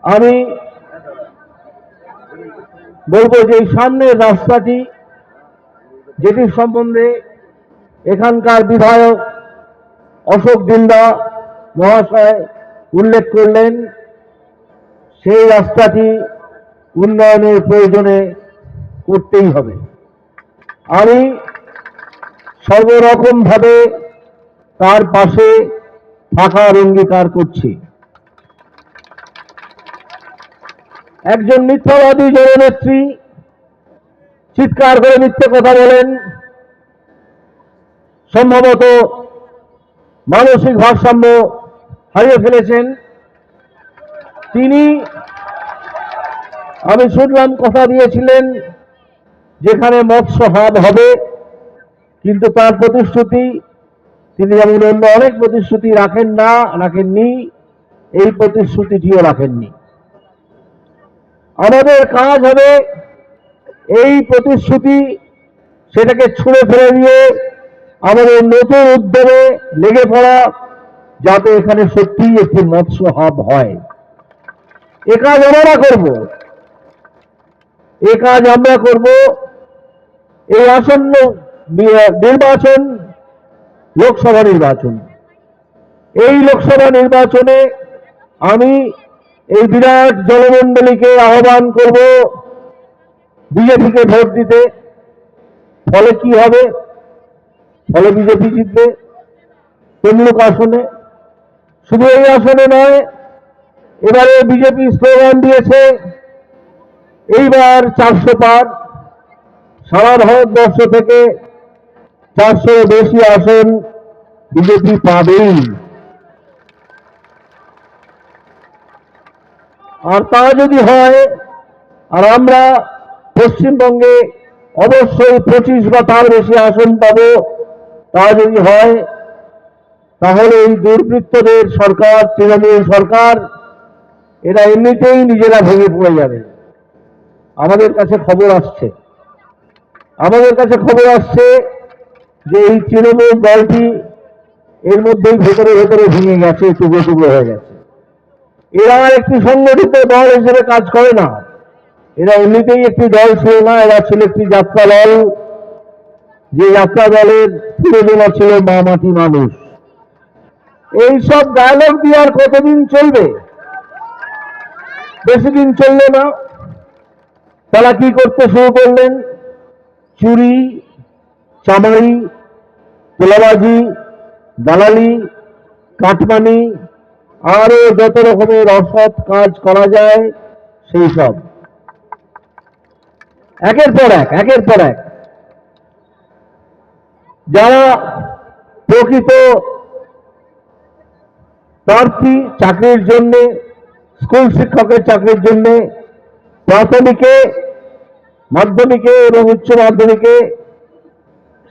আমি বলবো যে এই সামনের রাস্তাটি, যেটির সম্বন্ধে এখানকার বিধায়ক অশোক দিন্দা মহাশয় উল্লেখ করলেন, সেই রাস্তাটি উন্নয়নের প্রয়োজনে করতেই হবে। আমি সর্বরকমভাবে তার পাশে থাকার অঙ্গীকার করছি। একজন মিথ্যাবাদী জননেত্রী চিৎকার করে মিথ্যে কথা বলেন, সম্ভবত মানসিক ভারসাম্য হারিয়ে ফেলেছেন। তিনি, আমি শুনলাম, কথা দিয়েছিলেন যেখানে মৎস্য হাট হবে, কিন্তু তার প্রতিশ্রুতি, তিনি যেমন অন্য অনেক প্রতিশ্রুতি রাখেননি, এই প্রতিশ্রুতিটিও রাখেননি। আমাদের কাজ হবে এই প্রতিশ্রুতি সেটাকে ছুঁড়ে ফেলে দিয়ে আমাদের নতুন উদ্যোগে লেগে পড়া, যাতে এখানে সত্যিই একটি মৎস্য হাব হয়। এ কাজ আমরা করব, এ কাজ আমরা করব। এই আসন্ন নির্বাচন, লোকসভা নির্বাচন, এই লোকসভা নির্বাচনে আমি এই বিরাট জনমণ্ডলীকে আহ্বান করব বিজেপিকে ভোট দিতে। ফলে কি হবে? ফলে বিজেপি জিতবে তমলুক আসনে। শুধু এই আসনে নয়, এবারে বিজেপি স্লোগান দিয়েছে এইবার 400 পার। সারা ভারতবর্ষ থেকে 400 বেশি আসন বিজেপি পাবেই। আর তা যদি হয়, আর আমরা পশ্চিমবঙ্গে অবশ্যই 25 বা তার বেশি আসন পাব, তা যদি হয়, তাহলে এই দুর্বৃত্তদের সরকার, তৃণমূল সরকার, এরা এমনিতেই নিজেরা ভেঙে পড়ে যাবে। আমাদের কাছে খবর আসছে যে এই তৃণমূল দলটি এর মধ্যেই ভেতরে ভেতরে ভেঙে গেছে, টুকরো টুকরো হয়ে গেছে। এরা একটি সংগঠিত দল হিসেবে কাজ করে না, এরা এমনিতেই একটি দল ছিল না, এরা ছিল একটি যাত্রা দল। যে যাত্রা দলের প্রযোজনা ছিল মা মাটি মানুষ। এইসব ডায়লগ দিয়ে আর কতদিন চলবে? বেশি দিন চলবে না। তারা কি করতে শুরু করলেন? চুরি, চামারি, তোলাবাজি, দালালি, কাটমানি, আরো যত রকমের অসৎ কাজ করা যায় সেই সব একের পর এক। যারা প্রকৃত প্রার্থী চাকরির জন্য, স্কুল শিক্ষকের চাকরির জন্য প্রাথমিকে, মাধ্যমিকে এবং উচ্চ মাধ্যমিকে,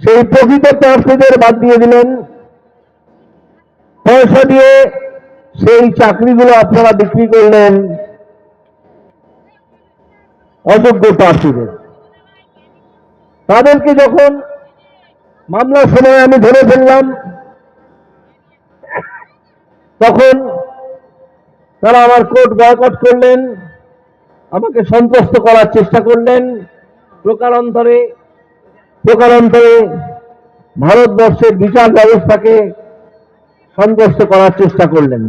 সেই প্রকৃত প্রার্থীদের বাদ দিয়ে দিলেন। পয়সা দিয়ে সেই চাকরিগুলো আপনারা বিক্রি করলেন অযোগ্য প্রার্থীদের। তাদেরকে যখন মামলার সময় আমি ধরে ফেললাম, তখন তারা আমার কোর্ট বয়কট করলেন, আমাকে সন্ত্রস্ত করার চেষ্টা করলেন, প্রকারান্তরে ভারতবর্ষের বিচার ব্যবস্থাকে সন্ত্রস্ত করার চেষ্টা করলেন,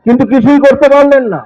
কিন্তু কিছুই করতে পারলেন না।